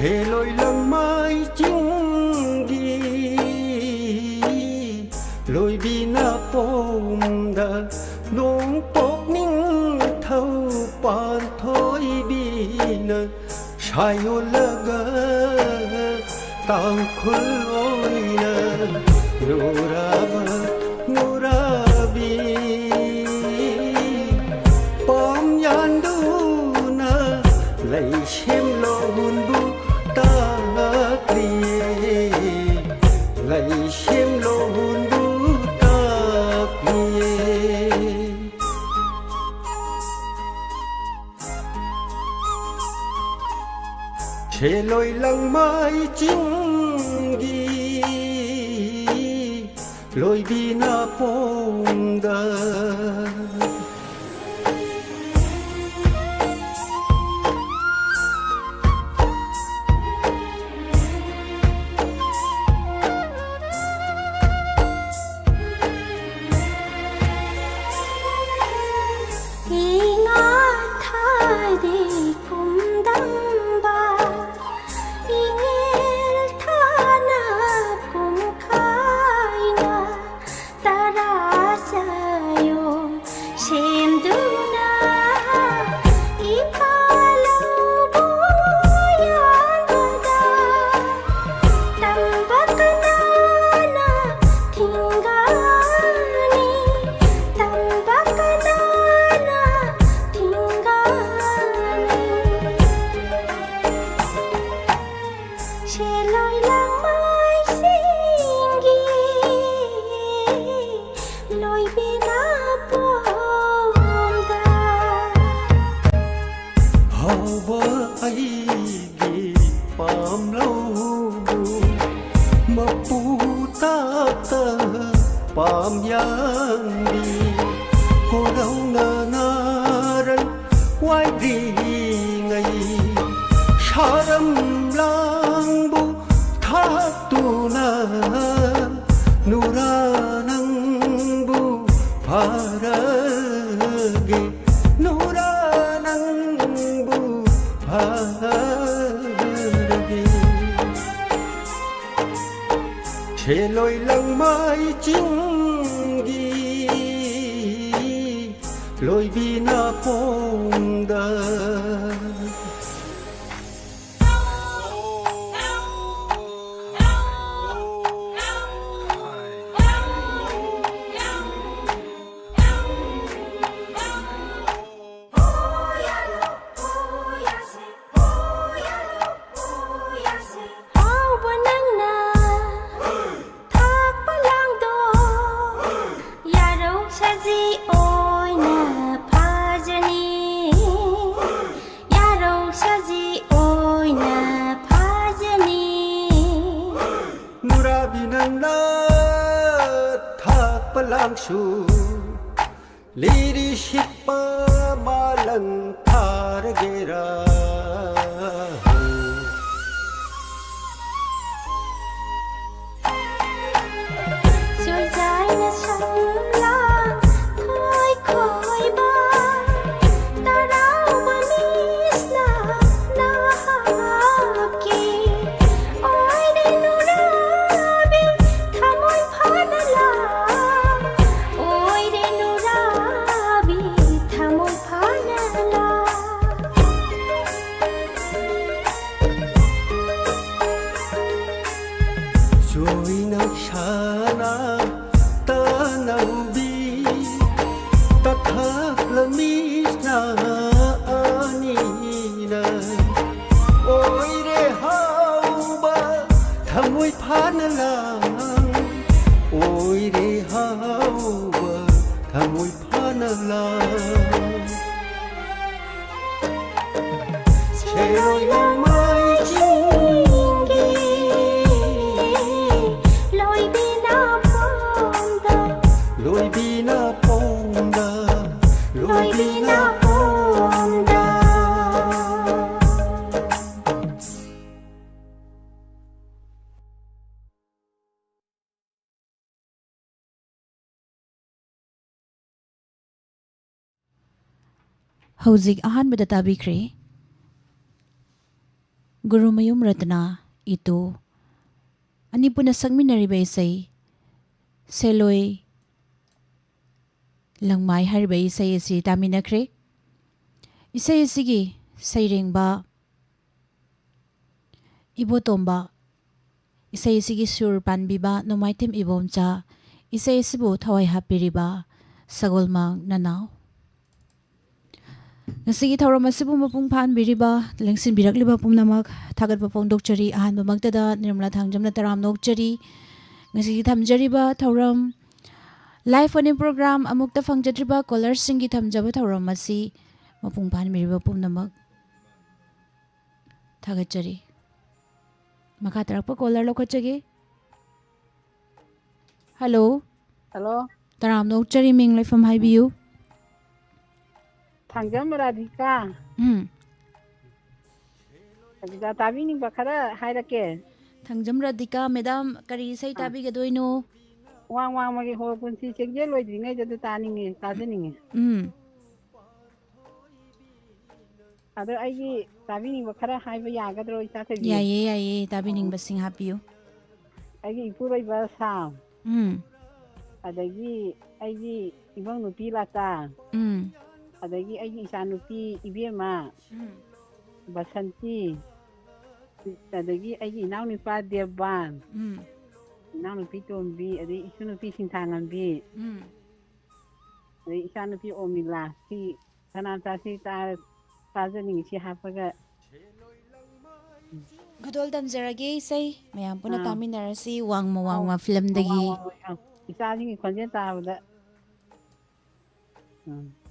chê lối lăng mai chính đi lối bi na pom da nong pok ning thâu pan thôi bi na sai ô lơ gơ tang khul oi na nura ba nura bi pom yan du na lấy xem lo hun bu ta kriye lấy xem lo hun bu ta kriye chê lối lăng mai chính gi lối bi na pom da pam yang đi cô đâu ngờ naran quay đi ngày sa ram lang bu tha tu na nura nang bu phara ge nura nang bu phara ge chê lối lăng mai chính lối bi na pom da lang su leadership malang thar gera rồi dài na sông lang khơi khơi ba ta rau ba mis na ki oi de nu ra bi tha moi pha na la rồi nang sana ta nang bi ta thak la mi na ani na oi re hau ba thamoi phan la oi re hau ba thamoi phan la chê lối lăng mai lối bi na pom da lối bi na pom da Hojik ahan beda tabi kre Gurumayum Ratna ito ani puna sangminariba isay Seloy Langmai hariba isay asi taminakre. Isay asigi sayrengba Ibotomba isay asigi sur panbiba nomaitim ibomcha isay asibu thawai hapiriba Sagolmang Nanaw. Ngasigi thawram asibu mapung phan biriba lengsin birakliba pumnamak thagatba pongdokchari ahanba magtada Nirmala Thangjamna taram nokchari. Ngasigi thamjariba thawram live phone program amukta fangjadriba callers singi thamjaba thawram asi mapung phan biriba pumnamak thagatchari. Makha tarakpa caller lokhachage. Hello. Hello, Taram nokchari ming laifam haibiyu. Thangjam Radhika. Radhika tabining bakara hairake. Thangjam Radhika madam kari sai tabi gadoino. Wang magi ho punsi chekje loidringai jadu taninge tajeninge. Ado aigi tabining bakara haiba yagadro isathebi. Yaye tabi ning basing hapiyu. Aigi ipuroi ba sam. Adagi aigi ibang nupi lata. Adagi aigi isanupi ibema. Basanti. Adagi aigi inaw nipa Devan. Inaw nupi Tombi. Adagi isu nupi Sintangambi. Adagi isa nupi Omila. Si kananta si tajening si hapaga. Gadol tamjarage say mayam puna tamin narasi wang mawang film dagi. Isa sing konjen tahuda.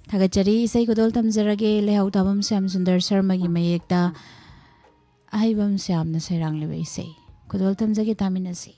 Thagachari say gadol tamjarage lehau tabam Syam Sundar Sharma gi mayekta ahibam Syam na sayrang lewe say gadol tamjage tamin nasi.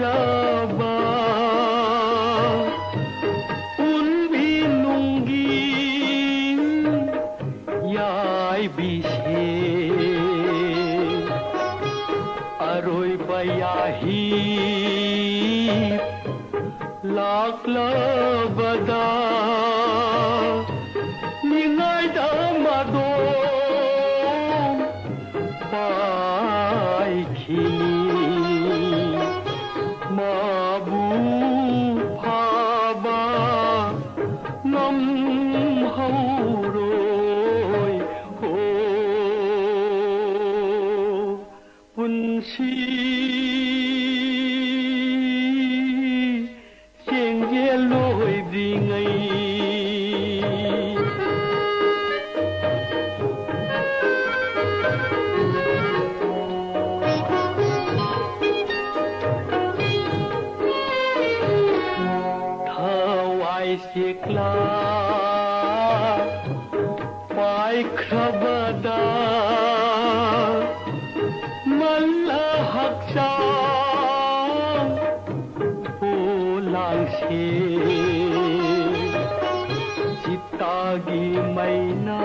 ꯂꯥꯛꯂꯕ ꯎꯟꯕꯤ ꯅꯨꯡꯒꯤ ꯌꯥꯏꯕꯤꯁꯦ ꯑꯔꯣꯏꯕ ꯌꯥꯍꯤ ꯂꯥꯛꯂꯕꯗ ꯅꯤꯡꯉꯥꯏꯗ ꯃꯗꯣ पाइखिनी माबू फाबा नम हौरोय हो पुंसी चेंगे लोय दिंगई Sikla pai khrabada malla haksa pulang se chitagi maina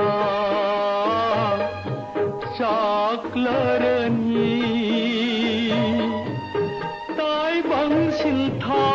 chaklarani tai bang sil tha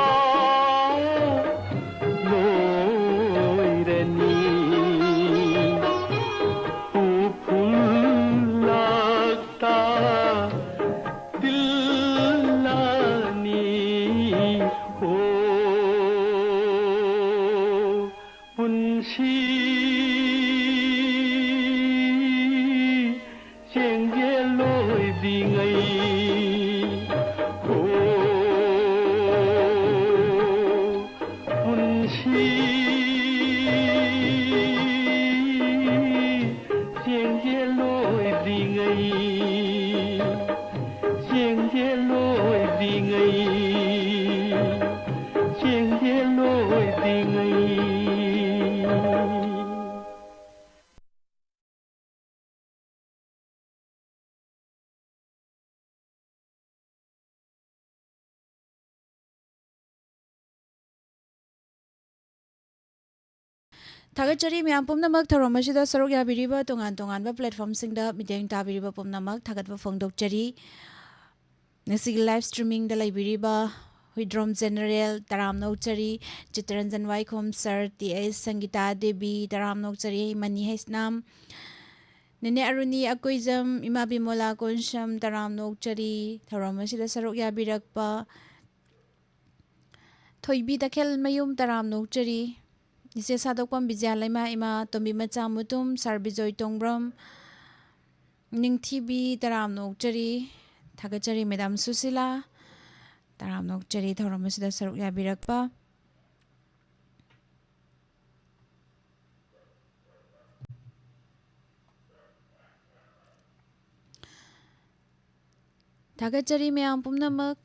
Thagachari miyam pumnamak thoromashida sarok yabiriba tongan platform singda miteng tabiriba pumnamak thagatba phongdokchari ngasi live streaming da laibiriba Huidrom General Taram Nokchari Chitranjan Waikhom Sir T.S. Sangita Devi Taram Nokchari Mani Haisnam Nene Aruni Akoizam Ima Bimola Konsham Taram Nokchari Thoromashida sarok yabirakpa Thoibi Dakhel Mayum Taram Nokchari Ise sadokpam Bijalayma ima tombi macha mutum sarbijoy tongbram ningthibi taram nokchari thagachari madam Susila taram nokchari thoramasida saruk yabirakpa thagachari mayam pumnamak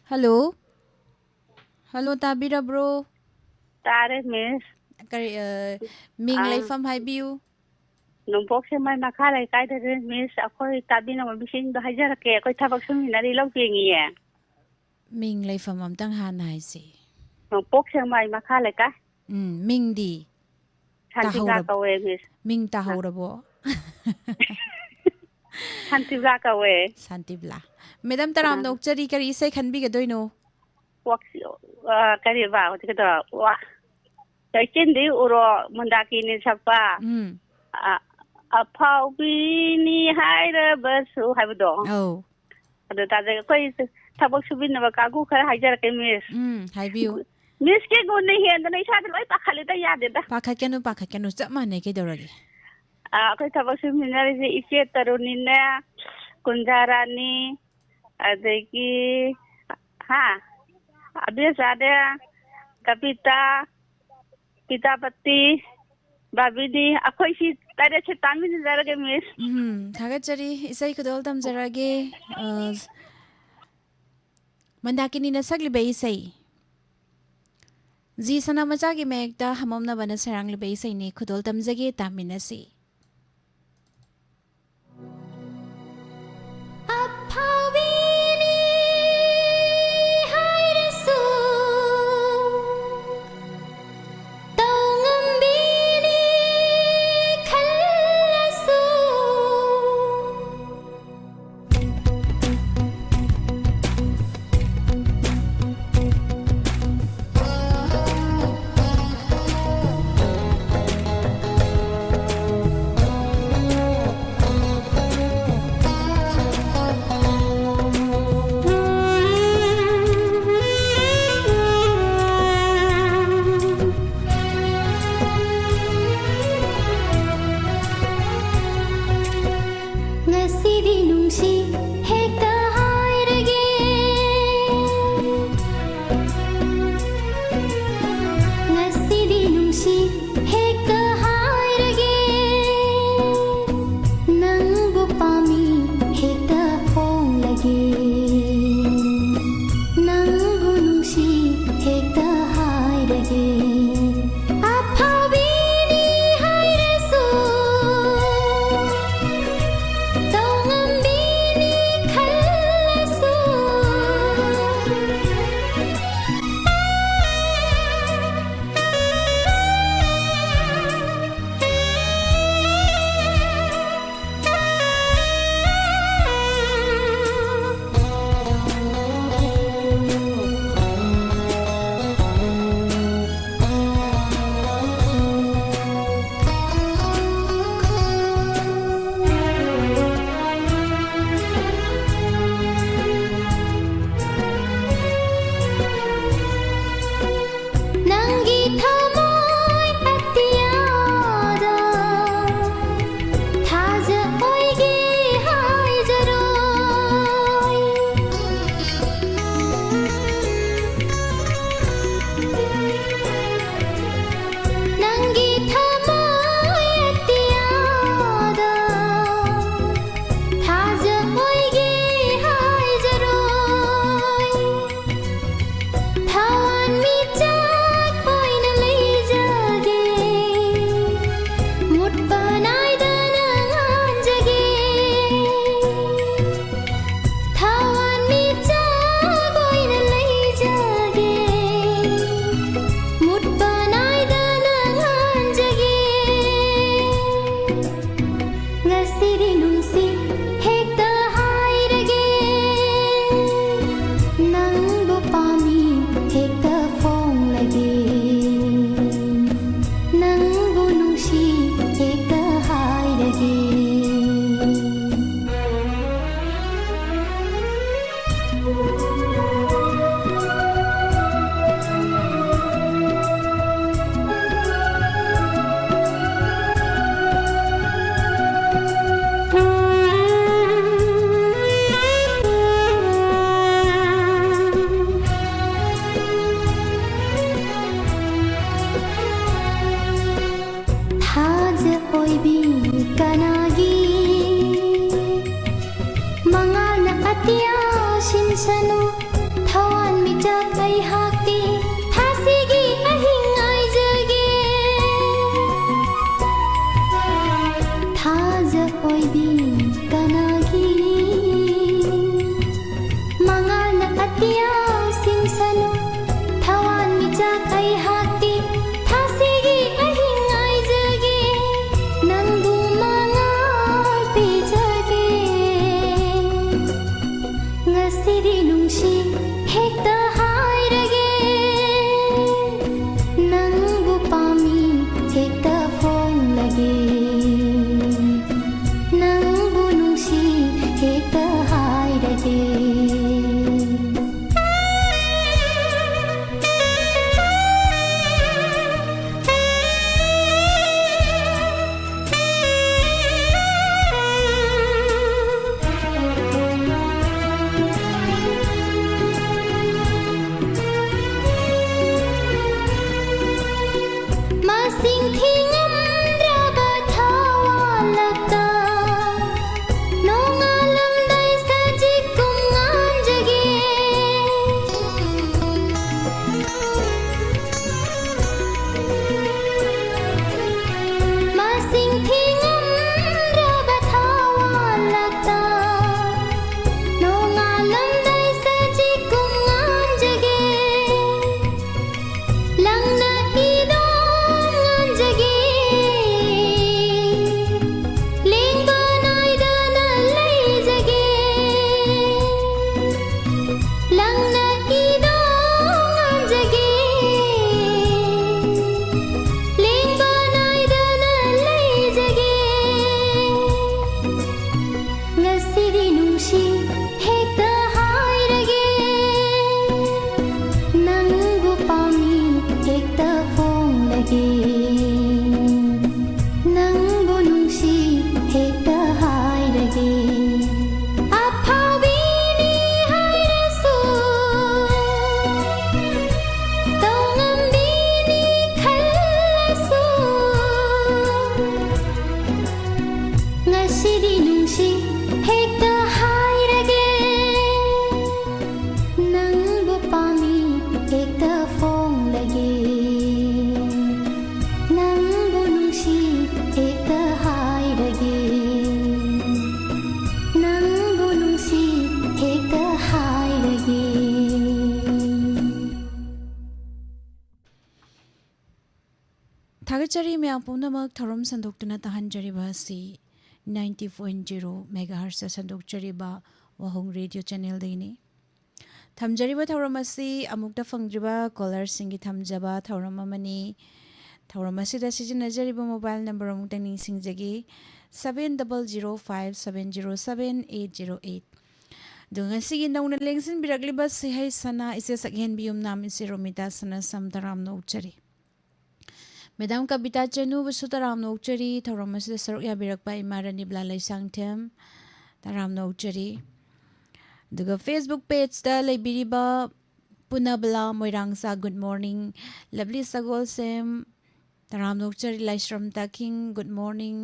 hello tabira bro Tare miss kari ming laifam haibiu Numpok se mai makha lai kai de miss akhoi tabina ma bising do hajar ke akhoi thabak sum hinari lo pingi ye ming laifam amtang han haisi Numpok se mai makha lai ka ming di Santiga ka we miss ming tahorabo Santiga ka we Santibla madam taram nokchari kari isai khanbi gadoino wak kari ba ti ka wa dai chen di uro mundaki ni sapa a phau bi ni hai ra basu hai do oh ado ta de koi thabak subin na ka gu khar hajar ke miss haibiu miss ke go ne hen na isa de loi pakhali da ya de da pakhatkanu chap mane ke doragi koi thabak subin na je ike taruni na kunjarani adegi ha abis ada kapita Pitapati Babidi akhoi si tare che tamin jarage miss thagachari isai kudol tam jarage mandakini na sagli be isai ji sana macha gi mekta hamamna bana sarang le be isai ni kudol tam jage taminasi Aphavini ꯑꯇꯤꯌꯥꯁꯤꯡ ꯁꯅꯨ ꯊꯋꯥꯟ ꯃꯤꯆꯥꯛ ꯑꯩꯍꯥꯛꯇꯤ ꯊꯥꯁꯤꯒꯤ ꯑꯍꯤꯡ ꯉꯥꯏꯖꯒꯦ ꯅꯪꯕꯨ ꯃꯉꯥꯜ ꯄꯤꯖꯒꯦ ꯉꯁꯤꯗꯤ ꯅꯨꯡꯁꯤ ꯍꯦꯛꯇ ꯍꯥꯏꯔꯒꯦ ꯅꯪꯕꯨ ꯄꯥꯝꯃꯤ ꯍꯦꯛꯇ ꯐꯣꯡꯂꯒꯦ ꯅꯪꯕꯨ ꯅꯨꯡꯁꯤ ꯍꯦꯛꯇ ꯍꯥꯏꯔꯒꯦ ꯃꯁꯤꯡ ꯊꯤꯉꯝꯗ꯭ꯔꯕ ꯊꯋꯥꯜꯂꯛꯇ ꯅꯣꯡꯉꯥꯜꯂꯝꯗꯥꯏ ꯁꯖꯤꯛꯀꯨꯝ ꯉꯥꯟꯖꯒꯦ ꯃꯁꯤꯡ ꯊꯤꯉꯝꯗ꯭ꯔꯕ ꯊꯋꯥꯜꯂꯛꯇ ꯅꯣꯡꯉꯥꯜꯂꯝꯗꯥꯏ ꯁꯖꯤꯛꯀꯨꯝ ꯉꯥꯟꯖꯒꯦ ꯂꯪꯅ ꯏꯗꯣꯝ ꯉꯥꯟꯖꯒꯦ ꯂꯦꯡꯕ ꯅꯥꯏꯗꯅ ꯂꯩꯖꯒꯦ ꯂꯪꯅ ꯏꯗꯣꯝ ꯉꯥꯟꯖꯒꯦ ꯂꯦꯡꯕ ꯅꯥꯏꯗꯅ ꯂꯩꯖꯒꯦ ꯉꯁꯤꯗꯤ ꯅꯨꯡꯁꯤ ꯍꯦꯛꯇ ꯍꯥꯏꯔꯒꯦ ꯅꯪꯕꯨ ꯄꯥꯝꯃꯤ ꯍꯦꯛꯇ ꯐꯣꯡꯂꯒꯦ ꯅꯪꯕꯨ ꯅꯨꯡꯁꯤ ꯍꯦꯛꯇ ꯍꯥꯏꯔꯒꯦ ꯑꯐꯥꯎꯕꯤꯅꯤ ꯍꯥꯏꯔꯁꯨ ꯇꯧꯉꯝꯕꯤꯅꯤ ꯈꯜꯂꯁꯨ ꯉꯁꯤꯗꯤ ꯅꯨꯡꯁꯤ ꯍꯦꯛꯇ ꯍꯥꯏꯔꯒꯦ ꯅꯪꯕు ꯄꯥꯝꯃꯤ ꯍꯦꯛꯇ ꯐꯣꯡꯂꯒꯦ ꯅꯪꯕꯨ ꯅꯨꯡꯁꯤ ꯍꯦꯛꯇ ꯍꯥꯏꯔꯒꯦ ꯅꯪꯕꯨ ꯅꯨꯡꯁꯤ ꯍꯦꯛꯇ ꯍꯥꯏꯔꯒꯦ ꯊꯥꯒꯠꯆꯔꯤ ꯃꯌꯥꯝ ꯄꯨꯝꯅꯃꯛ ꯊꯧꯔꯝ ꯁꯟꯗꯣꯛꯇꯨꯅ ꯇꯥꯍꯟꯖꯔꯤꯕ ꯑꯁꯤ 90.0 ꯃꯦꯒꯥꯍꯔꯁꯇ ꯁꯟꯗꯣꯛꯆꯔꯤꯕ ꯋꯥꯍꯣꯡ ꯔꯦꯗꯤꯑꯣ ꯆꯦꯅꯦꯜꯗꯒꯤꯅꯤ ꯊꯝꯖꯔꯤꯕ ꯊꯧꯔꯝ ꯑꯁꯤ ꯑꯃꯨꯛꯇ ꯐꯪꯗ꯭ꯔꯤꯕ ꯀꯣꯂꯔꯁꯤꯡꯒꯤ ꯊꯝꯖꯕ ꯊꯧꯔꯝ ꯑꯃꯅꯤ ꯊꯧꯔꯝ ꯑꯁꯤꯗ ꯁꯤꯖꯤꯟꯅꯖꯔꯤꯕ ꯃꯣꯕꯥꯏꯜ ꯅꯝꯕꯔ ꯑꯃꯨꯛꯇ ꯅꯤꯡꯁꯤꯡꯖꯒꯦ 7005707808 ꯑꯗꯨꯒ ꯉꯁꯤꯒꯤ ꯅꯧꯅ ꯂꯦꯡꯁꯤꯟꯕꯤꯔꯛꯂꯤꯕ ꯁꯤꯍꯩ ꯁꯅꯥ ꯏꯆꯦ ꯁꯛꯍꯦꯟꯕꯤ ꯌꯨꯝꯅꯥꯝ ꯏꯆꯦ ꯔꯣꯃꯤꯇꯥ ꯁꯅꯥꯁꯝ ꯇꯔꯥꯝꯅ ꯑꯣꯛꯆꯔꯤ ꯃꯦꯗꯥꯝ ꯀꯕꯤꯇꯥ ꯆꯅꯨꯕꯨꯁꯨ ꯇꯔꯥꯝꯅ ꯑꯣꯛꯆꯔꯤ ꯊꯧꯔꯝ ꯑꯁꯤꯗ ꯁꯔꯨꯛ ꯌꯥꯕꯤꯔꯛꯄ ꯏꯃꯥ ꯔꯥꯅꯤꯕꯂꯥ ꯂꯩꯁꯥꯡꯊꯦꯝ ꯇꯔꯥꯝꯅ ꯑꯣꯛꯆꯔꯤ ꯑꯗꯨꯒ ꯐꯦꯁꯕꯨꯛ ꯄꯦꯖꯇ ꯂꯩꯕꯤꯔꯤꯕ ꯄꯨꯅꯕꯂꯥ ꯃꯣꯏꯔꯥꯡꯆꯥ ꯒꯨꯗ ꯃꯣꯔꯅꯤꯡ ꯂꯕꯂꯤ ꯁꯒꯣꯜꯁꯦꯝ ꯇꯔꯥꯝꯅ ꯑꯣꯛꯆꯔꯤ ꯂꯥꯏꯁ꯭ꯔꯝ ꯇꯥꯀꯤꯡ ꯒꯨꯗ ꯃꯣꯔꯅꯤꯡ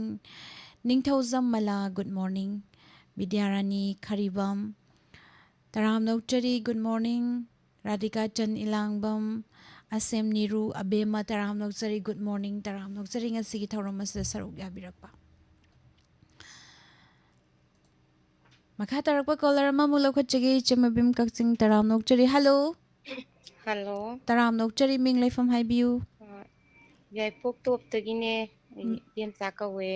ꯅꯤꯡꯊꯧꯖꯝ ꯃꯂꯥ ꯒꯨꯗ ꯃꯣꯔꯅꯤꯡ ꯕꯤꯗ꯭ꯌꯥꯔꯥꯅꯤ ꯈꯔꯤꯕꯝ ꯇꯔꯥꯝꯅ ꯑꯣꯛꯆꯔꯤ ꯒꯨꯗ ꯃꯣꯔꯅꯤꯡ ꯔꯥꯙꯤꯀꯥ ꯆꯟ ꯏꯂꯥꯡꯕꯝ ꯑꯁꯦꯝ ꯅꯤꯔꯨ ꯑꯕꯦꯝꯃ ꯇꯔꯥꯝꯅ ꯑꯣꯛꯆꯔꯤ ꯒꯨꯗ ꯃꯣꯔꯅꯤꯡ ꯇꯔꯥꯝꯅ ꯑꯣꯛꯆꯔꯤ ꯉꯁꯤꯒꯤ ꯊꯧꯔꯝ ꯑꯁꯤꯗ ꯁꯔꯨꯛ ꯌꯥꯕꯤꯔꯛꯄ ꯃꯈꯥ ꯇꯥꯔꯛꯄ ꯀꯣꯂꯔ ꯑꯃꯃꯨꯛ ꯂꯧꯈꯠꯆꯒꯦ ꯏꯆꯦꯃꯕꯤꯝ ꯀꯛꯆꯤꯡ ꯇꯔꯥꯝꯅ ꯑꯣꯛꯆꯔꯤ ꯍꯜꯂꯣ ꯍꯜꯂꯣ ꯇꯔꯥꯝꯅ ꯑꯣꯛꯆꯔꯤ ꯃꯤꯡ ꯂꯩꯐꯝ ꯍꯥꯏꯕꯤꯌꯨ ꯌꯥꯏꯄꯣꯛ ꯇꯣꯞꯇꯒꯤꯅꯦ ꯏꯕꯦꯝꯆꯥ ꯀꯧꯋꯦ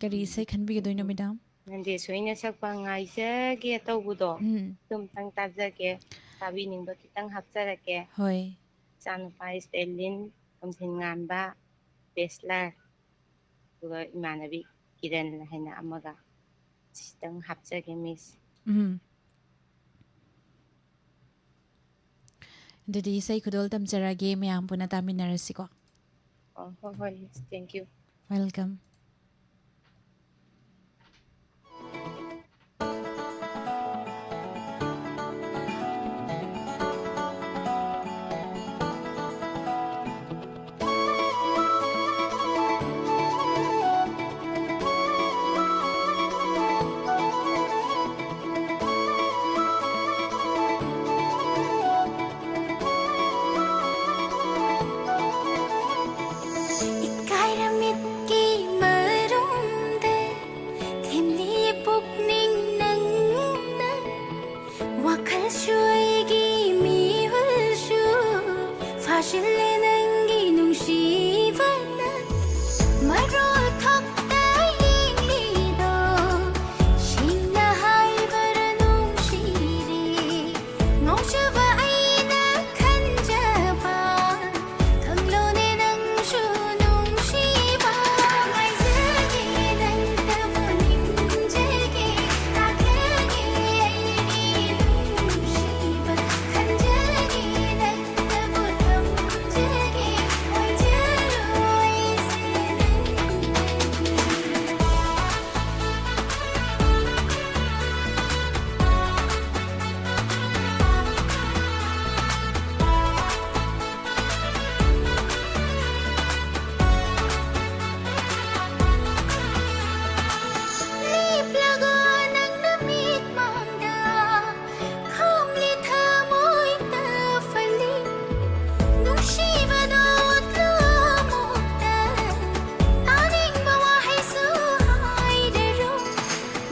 ꯀꯔꯤ ꯏꯁꯩ ꯈꯟꯕꯤꯒꯗꯣꯏꯅꯣ ꯃꯦꯗꯥꯝ ꯅꯟꯗꯦꯁꯣꯏꯅ ꯁꯛꯄ ꯉꯥꯏꯖꯒꯦ ꯇꯧꯕꯗꯣ ꯑꯗꯨꯝꯇꯪ ꯇꯥꯖꯒꯦ ꯇꯥꯕꯤꯅꯤꯡꯕ ꯈꯤꯇꯪ ꯍꯥꯞꯆꯔꯛꯀꯦ ꯍꯣꯏ ꯏꯆꯥꯅꯨꯄꯥ ꯏꯁꯇꯦꯂꯤꯟ ꯈꯣꯝꯖꯤꯟ ꯉꯥꯟꯕ ꯕꯦꯁꯂꯔ ꯑꯗꯨꯒ ꯏꯃꯥꯟꯅꯕꯤ ꯀꯤꯔꯟ ꯍꯥꯏꯅ ꯑꯃꯒ ꯁꯤꯇꯪ ꯍꯥꯞꯆꯒꯦ ꯃꯤꯁ ꯑꯗꯨꯗꯤ ꯏꯁꯩ ꯈꯨꯗꯣꯜ ꯇꯝꯖꯔꯒꯦ ꯃꯌꯥꯝ ꯄꯨꯟꯅ ꯇꯥꯃꯤꯟꯅꯔꯁꯤꯀꯣ ꯍꯣꯏ ꯍꯣꯏ miss thank you welcome ꯏꯀꯥꯏꯔꯃꯤꯠꯀꯤ 실내 난기 농시바나 마로 턱다 잉리도 신나 하이바라 농시리 농셔바 아이나 간자바 강론의 낭수 농시바 말자기 난다보 님제기 아케기 아이기 농시바 간자기 난다보 탐제기 얼자로 Liplago ng namit mangda Kamli tamoy tafali Nung shiba doot lumukta Aning bawahay suhay daro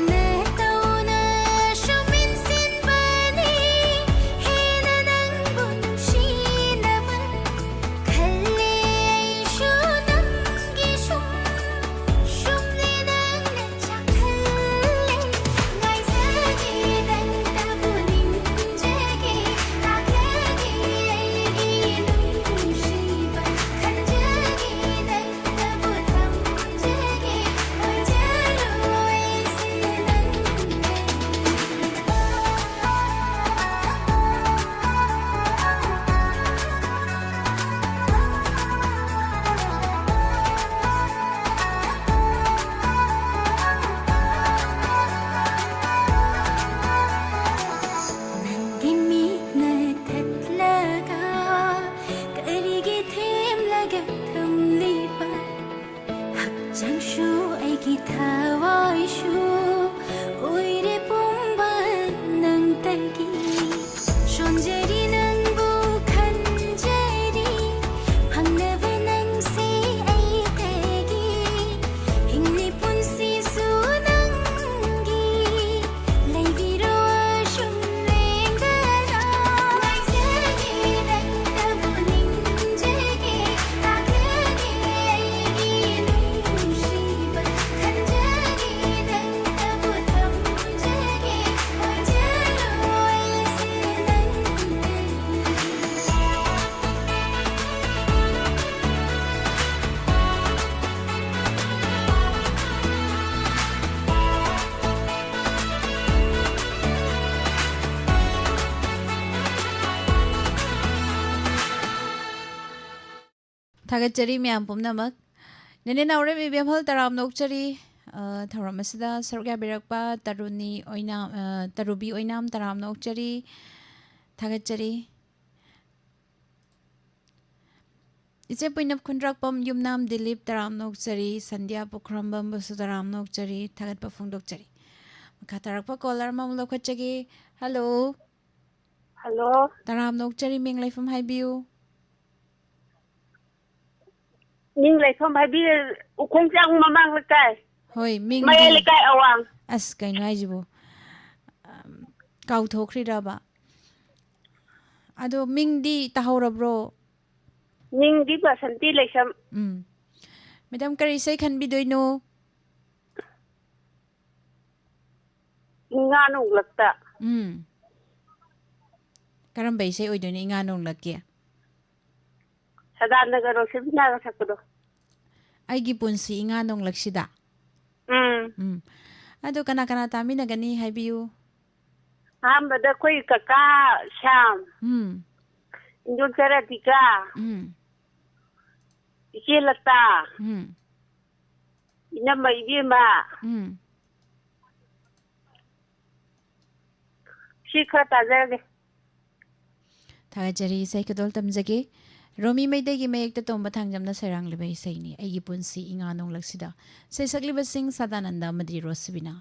Nataw na suminsin ba ni Hina ng bunsi naman Kali ay syunang gisum Shumli ng natsakalli Ngay zagi ng tabuning jagi Akagi ay ginong shiba Kanjagi ng tabutang jagi Orjaro ay Nangimik na tatlaga Kaligid himlaga kamlipa Hakjang shu ay kitaway shu Uy di pumban ng tagi Shonjeri ng bukan jeri Pangnava ng si ay tagi Hingli pun si sunanggi Lay biro shumling dala Ngay zagi ng tabuning jagi Akagi ay ginong shiba Kanjagi ng tabutang jagi Orjaro ay थागतचरी म्याम पुमनमक नेने नावरे मी बेमहल तराम नोकचरी थौरम असदा सरुक याबिरकपा तरुनी ओइनाम तरुबी ओइनाम तराम नोकचरी थागतचरी इचे पुइनप खुंद्रकपम युमनाम दिलीप तराम नोकचरी संध्या पुखरमबम बसु तराम नोकचरी थागतपा फुंगदोकचरी मखा तरकपा कॉलर मम लोखचगी हेलो हेलो तराम नोकचरी मिंग लाइफम हाइबियू ning leifam habi ukongchang mamang lekai होय मिंग mai lekai awang अस कइनो हाइजिबो काउथोख्रिराबा अदो मिंगदी ताहौरब्रो ning di basanti leisam madam करी सै खनबिदोइनो nganu lakta करम बैसे ओइदोनि इंगा नोंलके sadanaga rosibna ga sakdo आइगी पुंसी इंगा नोंलक्सिदा अदो कना कना तामिनगनी हाइबियू hambada koi kaka sham indun sara tika ikilata inama ibima shikha tajage थागचरी सै कदोल तमजगे रोमी मैदेगी मयेक्ता तोंबा थांगजमना सैरांगलिबा इसैनी आइगी पुंसी इंगा नोंलक्सिदा सै सकलिबा सिंह सदानंदा मदरी रोसबिना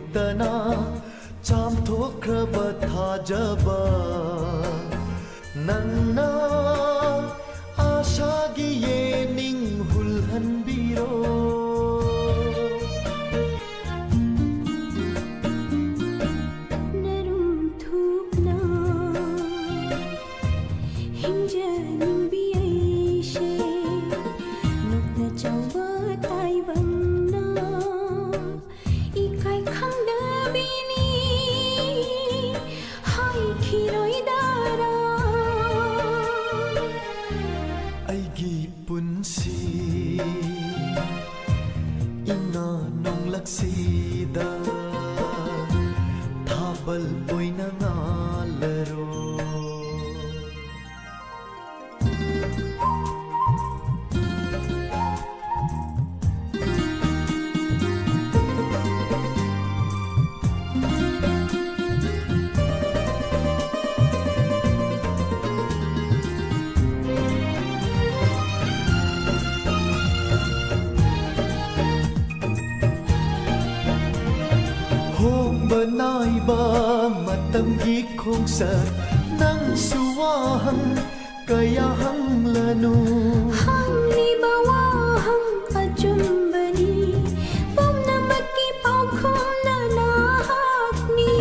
ꯂꯤꯛꯇꯅ ꯆꯥꯝꯊꯣꯛꯈ꯭ꯔꯕ ꯊꯥꯖꯕ ꯅꯪꯅ 아샤기 예닝 훌한비로 나름 툭나 힘자는 비에이시 녹나 저와 타이방나 이카이 캉다비니 하이 키로이 다라 아이기 분시 이나 농락시다 타벌 보이나 날레로 Naiba matamgi khongsa nang suwahang kaya hang lanu hang libawa hang ajumbani bom na maki pau khum na nahakni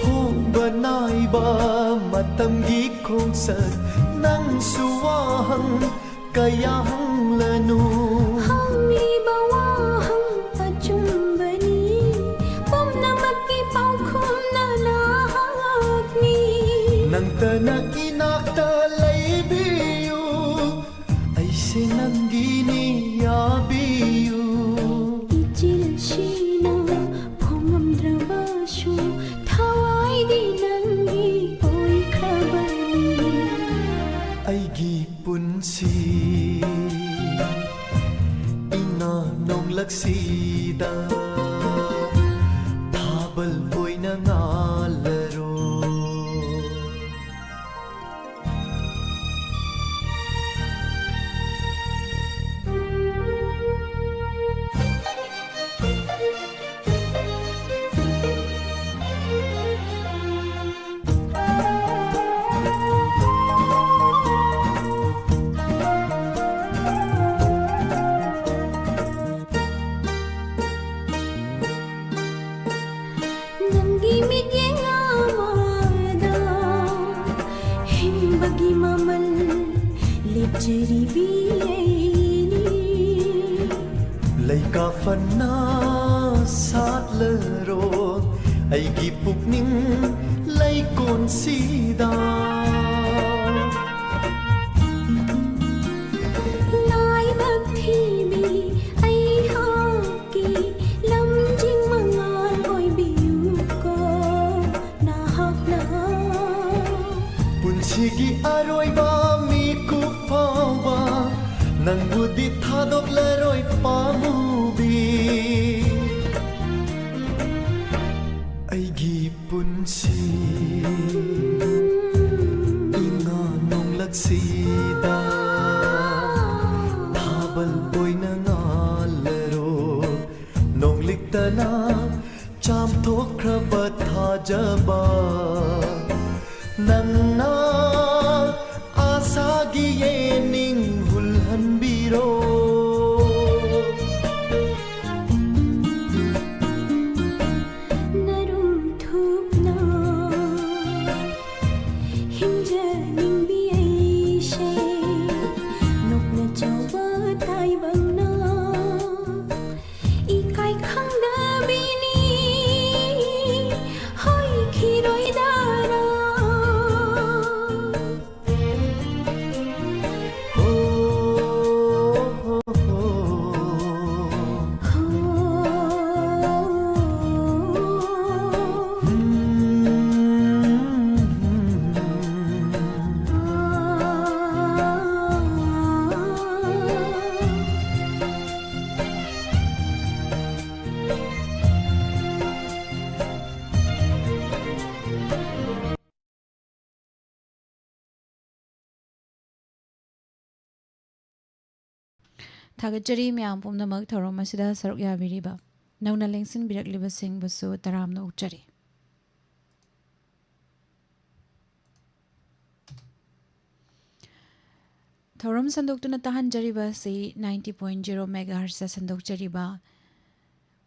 Hong banaiba matamgi khongsa nang suwahang kaya hang lanu nang tanak inakta laybiyu ay sinanggini yabiyu ichil shina phongam drabashu thawai di nangi oi khabani ay gipunsi ina nong laksida tabal boy na ngalaro Laika fanna sát lero ay gipuk ning lay kon sida Lai bak thi bi ay haki lam jing mangan oi biu ko na hak na Punsigi aroy ba mi kupawa nang budi thadok leroy pamubi ay gipunsi inga nong laksida tabal boy na ngalero nong liktana chamthokraba thajaba nangna asagi yening hulhanbiro narum thupna himjaning biaishe nokna chawa thai bangna ikai khangda bini hoi khiroi dara थागतचरी म्याम पुमनमक थौरम असिदा सरुक याबिरिबा नौना लेंसिन बिरकलिबा सिंबसु तरामना उच्चरी थौरम संदोक्तुना तहनजरिबा से 90.0 megahertz संदोक्चरिबा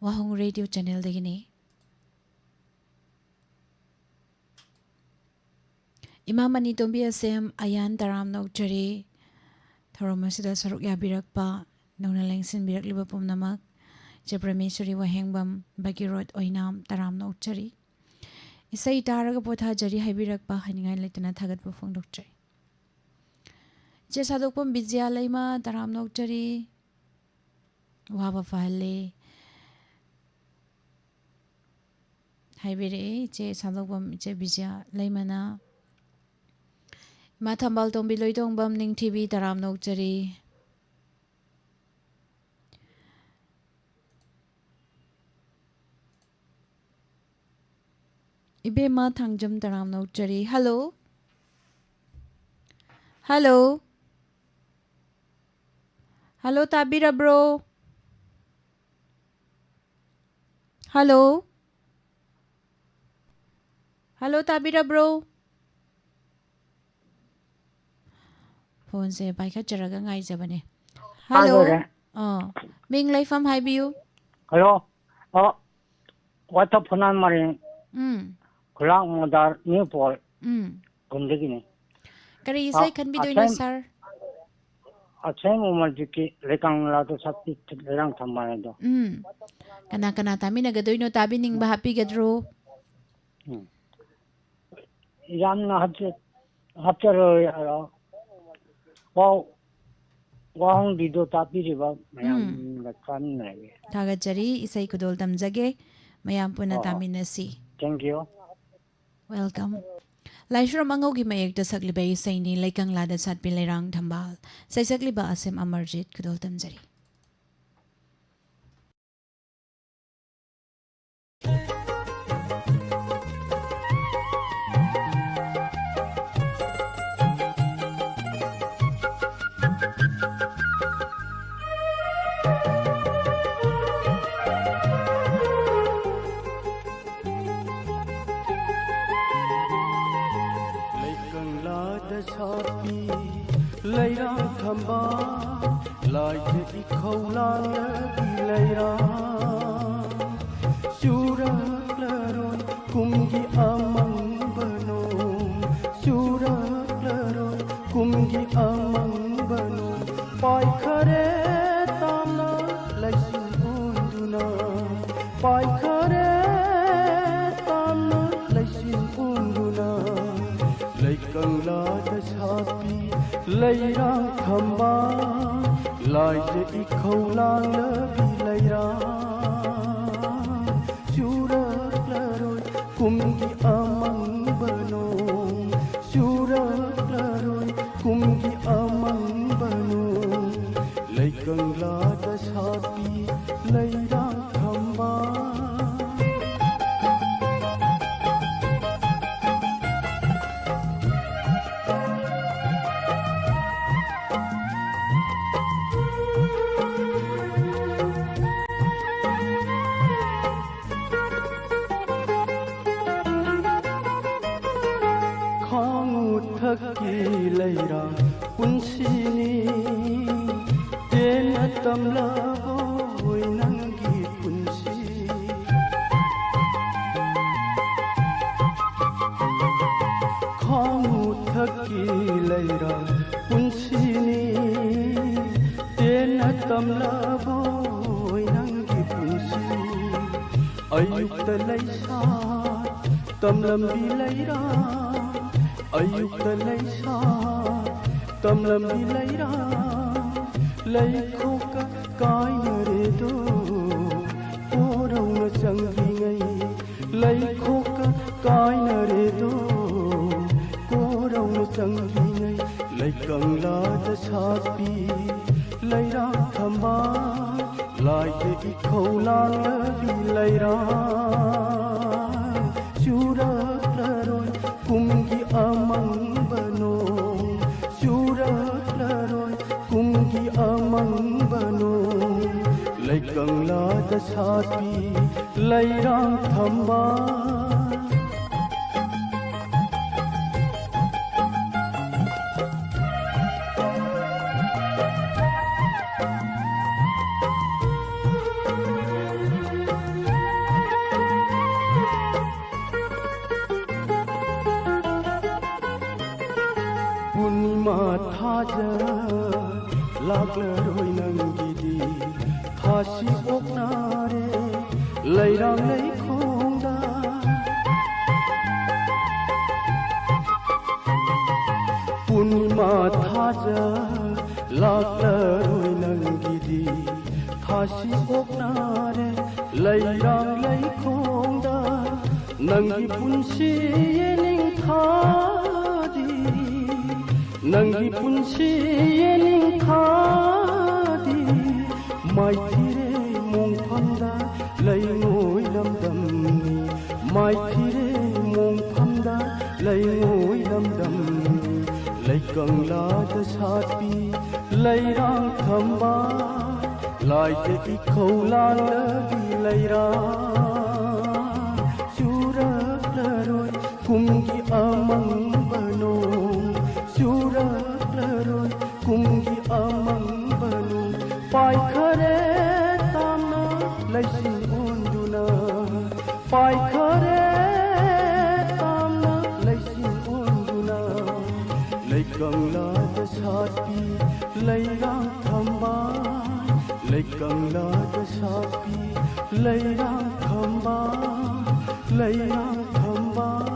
वाहुंग radio channel दगिनी इमाम मनी तोंबी असेम अयान तरामना उच्चरी थौरम असिदा सरुक याबिरकपा नौना लेंसिन बिरकलिबा पुमनमक जब्रमेश्वरी वहेंगबम बगिरोड ओइनाम तरामना उच्चरी इसई तारगा पोथा जरी हाइबिरकपा हनिंगाय लेतना थागतपा फोंदोक्चरी जे सादोकपम विद्यालयमा तरामना उच्चरी वाबा फाले हाइबिरे जे सादोकपम जे विद्यालयमना माथांबाल तोंबी लोइतोंबम निंगथिबी तरामना उच्चरी इबेमा थांजम तरामना उच्चरी हेलो हेलो हेलो ताबिरब्रो हेलो हेलो ताबिरब्रो फोन से पाइखा चरगा ngaijabane हेलो मिंग लाइफम हाइबियु हेलो वाटा फोनान मारे खुलांग मोदार न्यू पोल गुंदगिनी करी इसai खनबि दोइनो सर अच्छे मोमल जिकी लेकांग लातो sakti lerang thambane do kana kana tamina gadoino tabining ba happy gadro yamna hapcharo yaro वाहं दिदो तापिरिबा मयाम लखान नगे थागतचरी इसai कुदोल तमजगे मयाम पुना तामिनसी थैंक यू वेलकम लाइश्रम अंगोगी मयेक्ता सकलिबा इसैनी लेकांग लादा सातपि लेरांग थंबाल सैसकलिबा असेम Amarjeet कुदोल तमजरी Leira thamba lai je ikholan bi leira sura klaron kumgi amang bano sura klaron kumgi amang bano pai khare tamna laisin unduna pai khare tamna laisin unduna laikang la da sapi Leira thamba lai je ikholan bi leira sura klaroi kumgi amang bano sura klaroi kumgi amang bano laikang la da sapi leira thamba leira punsini tena tamlabo nangi punsi khangu thaki leira punsini tena tamlabo nangi punsi ayukta leisa tamlambi leira ayukta leisa tamlambi leira leikhoka kainare do orauna changi ngai leikhoka kainare do orauna changi ngai leikangla da sapi leira thamba lai je ikholan bi leira sura klaroi kumgi amang bano sura klaroi kumgi amang bano ꯂꯩꯀꯪꯂꯥꯗ ꯁꯥꯠꯄꯤ ꯂꯩꯔꯥꯡ ꯊꯝꯕꯥꯜ पूर्णिमा थाजा लाखलरोय नंगिदी थासी ओकनारे लैरां लैखोंदा पूर्णिमा थाजा लाखलरोय नंगिदी थासी ओकनारे लैरां लैखोंदा नंगी पुंसी येनिंखादी नंगी पुंसी येनिंखादी माइथिरे मोंफामदा लैङोय लमदमनि माइथिरे मोंफामदा लैङोय लमदमनि लैकंलादा सातपि लैरां थंबाल लाइते इखौ लांलबि लैरां सुरक्लरोय कुमगी अमंबनो सुरक्लरोय कुमगी अमंबनो पाइखरे तामना लैसिं उन्दुना पाइखरे तामना लैसिं उन्दुना लैकंलादा सातपि लैरां थंबाल लैकंलादा सातपि लैरां थंबाल लैरां थंबाल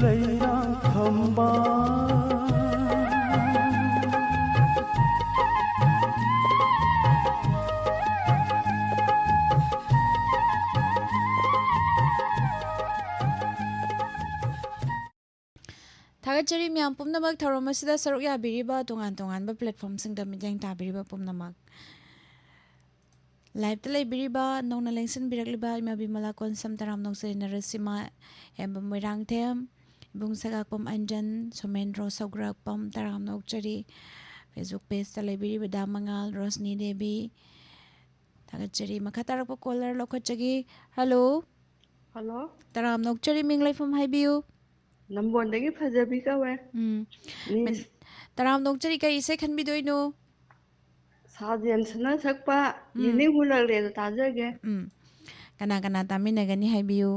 लैरां थंबाल थागतचरी म्याम पुमनमक थौरम असिदा सरुक याबिरिबा तोंगान तोंगानबा प्लेटफॉर्म सिंगदा मिजेंग ताबिरिबा पुमनमक लाइव तले बिरिबा नौना लेंसन बिरकलिबा इमा बिमला कोनसम तराम नौसे नरसिमा एम मोइरांग थेम बुंग सगाकपम अंजन सोमेंद्रो सौग्रकपम तराम नौचरी फेसबुक पेज तले बिरिबा दामंगाल रोशनी देवी थागतचरी मखा तारकपा कॉलर लोखचगी हेलो हेलो तराम नौचरी मिंग लाइफम हाइबियू नंबोंदगी फजबी कवे तराम नौचरी कई इसे खनबिदोइनो साजेन सना सकपा यिनी हुलगले ताजगे कना कना तामिनगनी हाइबियू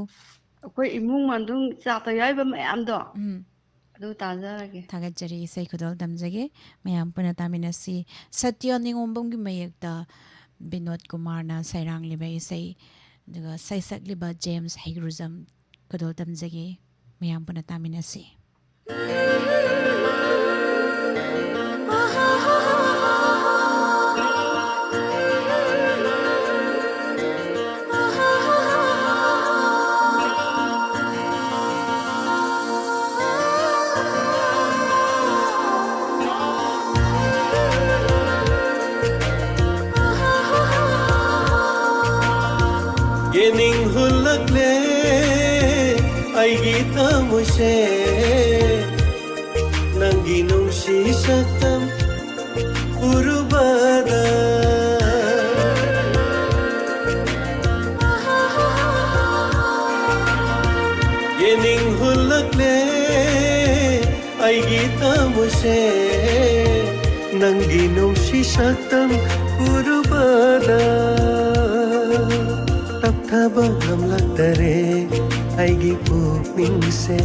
अखोय इमुंग मंदुंग चाता याइबा मयामदो अदु ताजगे थागतचरी इसे खुदल दमजगे मयाम पुना तामिनसी सत्य निंगोंबमगी मयकता विनोद कुमारना सैरांग लिबा इसे दुगा सैसक लिबा जेम्स हैग्रुजम खुदल दमजगे मयाम पुना तामिनसी येनिंग हुलकले आइगी तमुशे नंगी नुंशी सकम उरुबदा येनिंग हुलकले आइगी तमुशे नंगी नुंशी सकम उरुबदा तब्थाबा हमलक्तरे आइगी पुकनिंगसे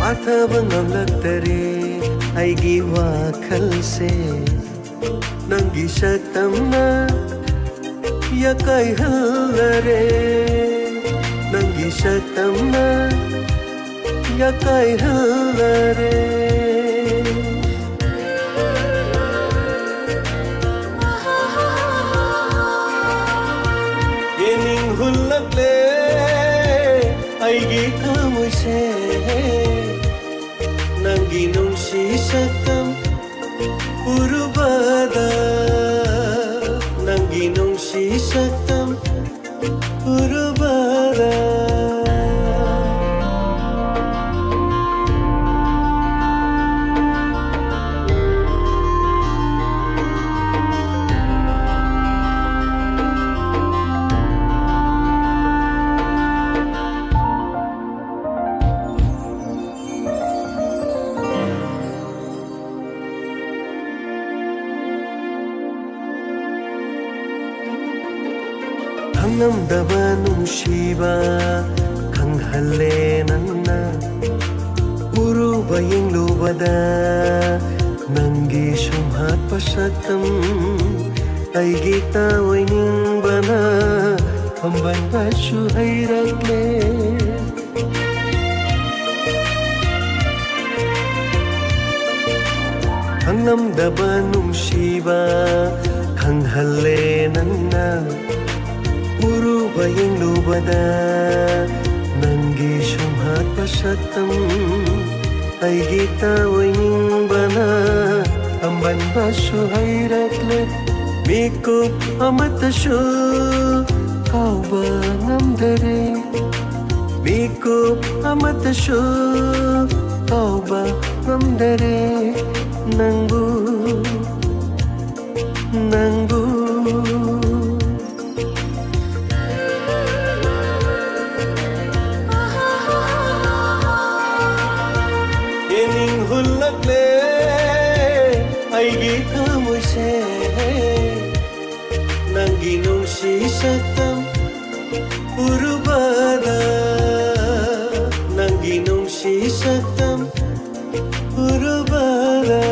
पाथाबा हमलक्तरे आइगी वाखलसे नंगी शक्तमना यकाय हल्लरे नंगी शक्तमना यकाय हल्लरे हुलकले आइगी तमुशे नंगी नुंशी सकम उरुबदा नंगी नुंशी सकम उरुबदा ꯈꯪꯉꯝꯗꯕ ꯅꯨꯡꯁꯤꯕ ꯈꯪꯍꯜꯂꯦ ꯅꯪꯅ 우루바 잉루바다 낭기 shumhat pasatam aigi tawaning bana pamban basu hayrakle hangamdaba nungsiba khanghalle nangna uruba 잉루바다 낭기 shumhat pasatam aigi tawaning bana amban basu hayrakle mikup amatashu kauba ngamdare mikup amatashu kauba ngamdare nangbu nangbu hulakle aigi kamuse nangi nungsi satam urubada nangi nungsi satam urubada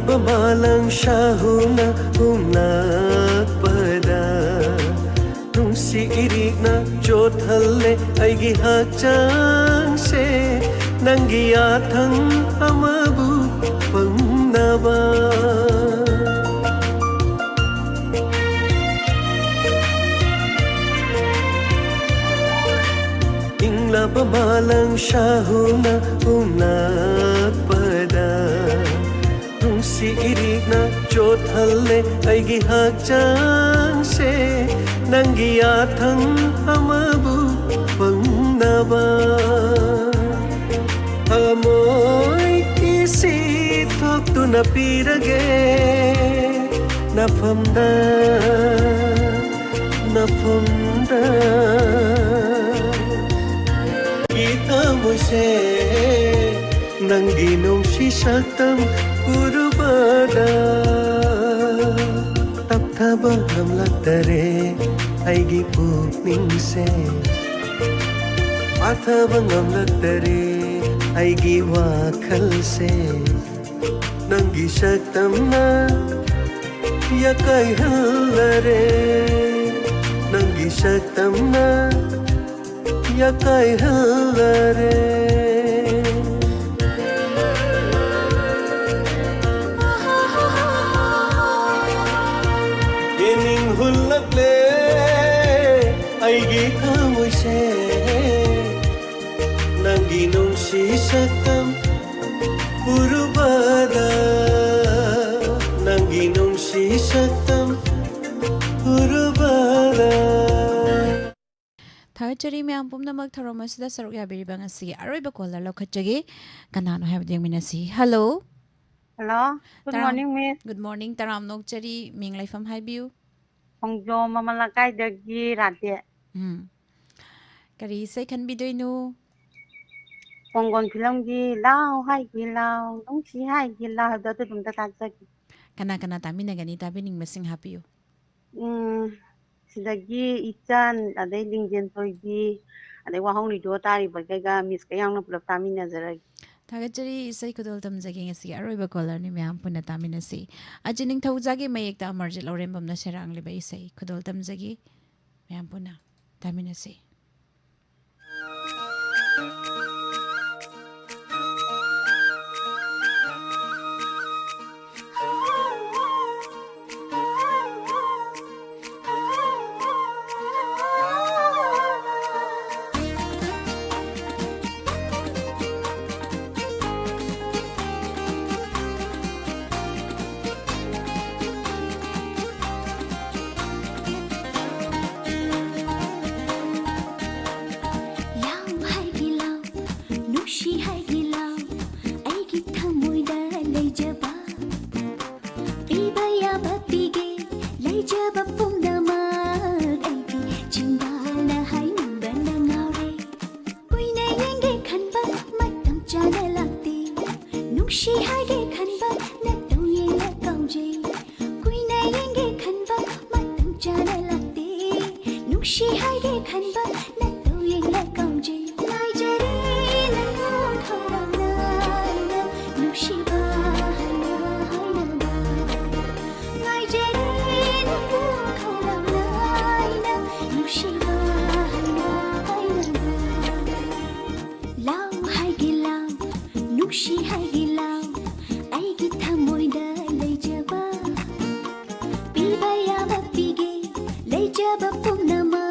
Bamalang syahuna umnakpada Nungsi irik na jothalle aigi hachang se Nangiyathang amabu pangnaba Ingla bamalang syahuna umnakpada si irik na jothalle aigi hachang se nangiyathang amabu pangnaba amoy kisi thoktu na pirage nafamda kita moise nangi nungsi saktam urubada tapthaba ngamlaktare aigi pukning se athaba ngamlaktare aigi wakhal se nangi saktam na yakai hallare nangi saktam na yakai hallare aigi kamuse nangi nungsi satam urubada nangi nungsi satam urubada Thagachari myam pumnamak tharamasida saruk yabiriba ngasi aroiba caller lokhatjagi kanano haibdi minasi hello hello good morning miss good morning taram nokchari ming laifam haibiu Hongjo mamalakai dagi rade kari sai khan bidoinu Ponggon film gi lao hai gi lao nungsi hai gi lao da tu dum ta tajaki kana kana tamina gani tabining masing hapiu sidagi ichan adai lingjen toigi adai wahong li do tari bagaga miss kayang na pulap tamina zaragi Thagachari isai kudol tamjagi ngasi aroiba caller ni myam puna taminasi ajining thaujagi mayekta amarjil orembam na serang liba isai kudol tamjagi myam puna taminasi नुक्शी हागे खनबा नतौ येला काउजे कुइना येंगे खनबा मतम चाना लगते नुक्शी हागे खनबा नतौ येला काउजे नाइजरे नंगो खौराना नुक्शी बा हाइना नाइजरे नंगो खौराना नुक्शी बा लाउ हागे लाउ नुक्शी हागे लाउ आइगी थमोइदा लैजबा पिबा याबा पिगे लैजबा पुमनामा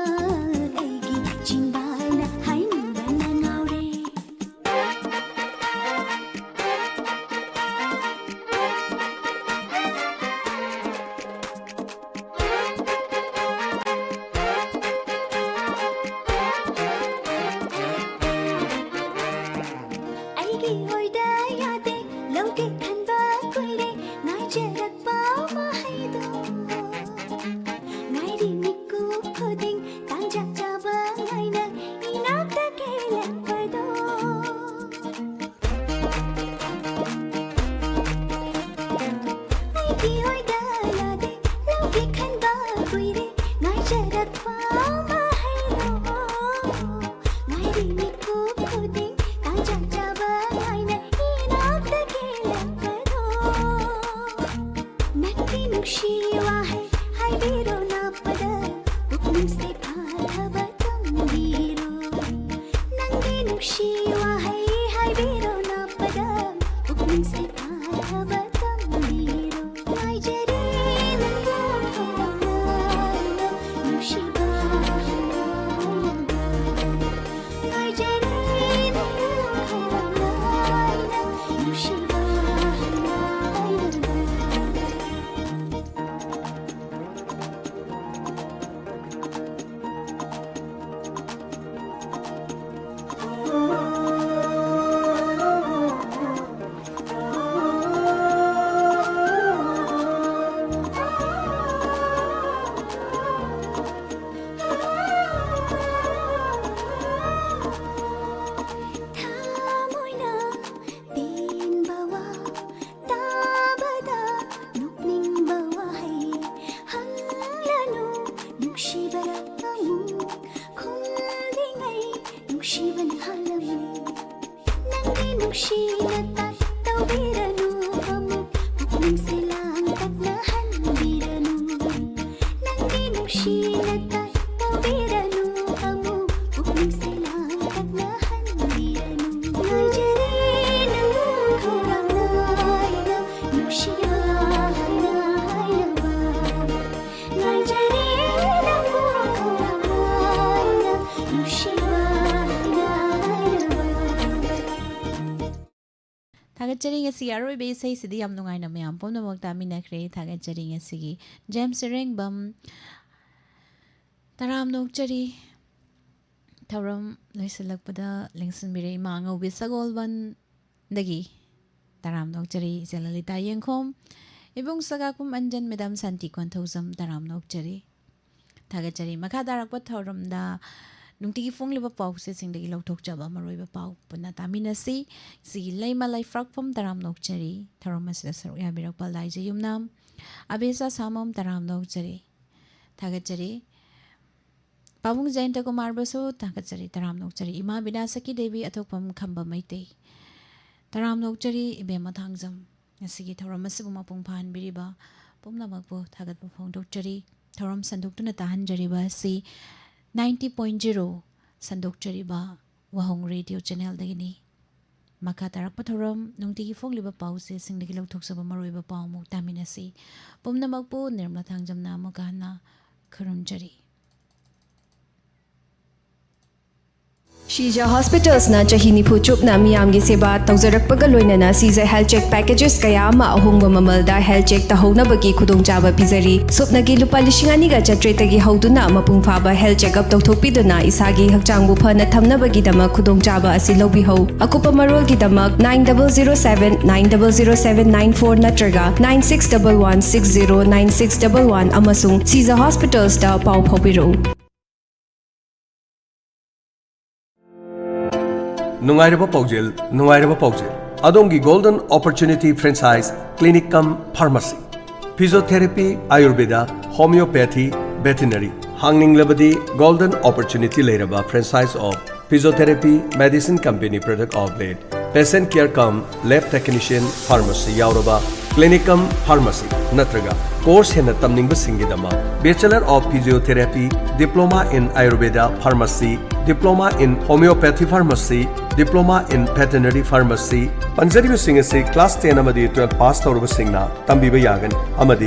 आइगी चिंबाना हाइनुबा नाङाउरे आइगी ओइदा यादे लौके खनबा कुइरे नाइजरकबा माहाइदो नाइरी निकु खुदिङ तांजा जाबा नाइना इनाक्ता केलेम्पदो आइगी ओइदा यादे लौके खनबा कुइरे नाइजरकबा माहाइदो नाइरी निकु खुदिङ तांजा जाबा नाइना इनाक्ता केलेम्पदो नंगी नुक्शी वाहे हाइबेरो नापदा बुकनिं से फाथबा तंबीरो नंगी नुक्शी वाहे हाइबेरो नापदा बुकनिं से फाथबा तंबीरो नाइजरे नंगो खौराना नुक्शी बा नाइजरे नंगो खौराना नुक्शी बा थामोइना दिन बावा ताबदा नुक्निं बावा है हंलानु नुक्शिबरा अमु खुंदिङै नुक्शिबन हालमे नंगी नुक्शिनता तौबिरनु अमु बुकनिं से लांगतना हनबिरनु नंगी नुक्शिनता तौबिरनु अमु बुकनिं से लांगतना हनबिरनु नाइजरे नंगो खौराना नुक्शिया हाइना नाइजरे नंगो खौराना नुक्शिया हाइना थागतचरी ngasi aroibe sei sidi yam nungaina myam pomnamak taminakre थागतचरी ngasi gi James Rengbam taram nokchari thauram loisalakpada lengsinbire mangau bisagolban dagi taram nokchari Zelalita Yengkhom ibung sagakum anjan Madam Santi Kwanthozam taram nokchari थागतचरी makha darakpa thauram da nungtigi fongliba pau se singdagi lauthokjaba maroiba pau punna taminasi si leima lai frakpam taram nokchari thauram asida saru yabirakpa laije yumnam abesa samam taram nokchari थागतचरी Pabung Jainta Kumar Basu थागतचरी taram nokchari ima binasaki devi athokpam khamba maite taram nokchari ibema thangjam asigi thauram asibu mapung phan biriba pomnamakbu थागतpa phongdokchari thauram sanduktuna tahanjariba si 90.0 sandokchariba wahong radio channel dagini makha tarakpa thauram nungtigi fongliba pause singdagi lauthokjaba maroiba pawmu taminasi pomnamakbu nirmala thangjamna amukana khurumjari Shija Hospitals na chahi nifu chupna miyamgi seba tawjarakpaga loinana Siza Health Check Packages kaya ama ahongba mamalda Health Check tahognabagi khudongchaba pizari supnagi lupa 2,800 hauduna mapung phaba Health Check up tawthokpiduna isagi hakchangbu phana thamnabagidama khudongchaba asi lobihau akupa marolgidamak 9007900794 natraga 9611609611 amasung Siza Hospitals da pau phobiro Nungairaba Paujel, Adongi Golden Opportunity Franchise Clinic cum Pharmacy. Physiotherapy, Ayurveda, Homeopathy, Veterinary. Hangning Labadi Golden Opportunity Leraba Franchise of Physiotherapy Medicine Company Product Outlet. Patient Care cum Lab Technician Pharmacy Yauraba Clinic cum Pharmacy Natraga. Course Hena Tamning Basingidama. Bachelor of Physiotherapy, Diploma in Ayurveda Pharmacy, Diploma in Homeopathy Pharmacy, Diploma in Veterinary Pharmacy. Panjari Singh Class 10 Amadi 12 pass Tauraba Singna, Tambiba Yagan, Amadi.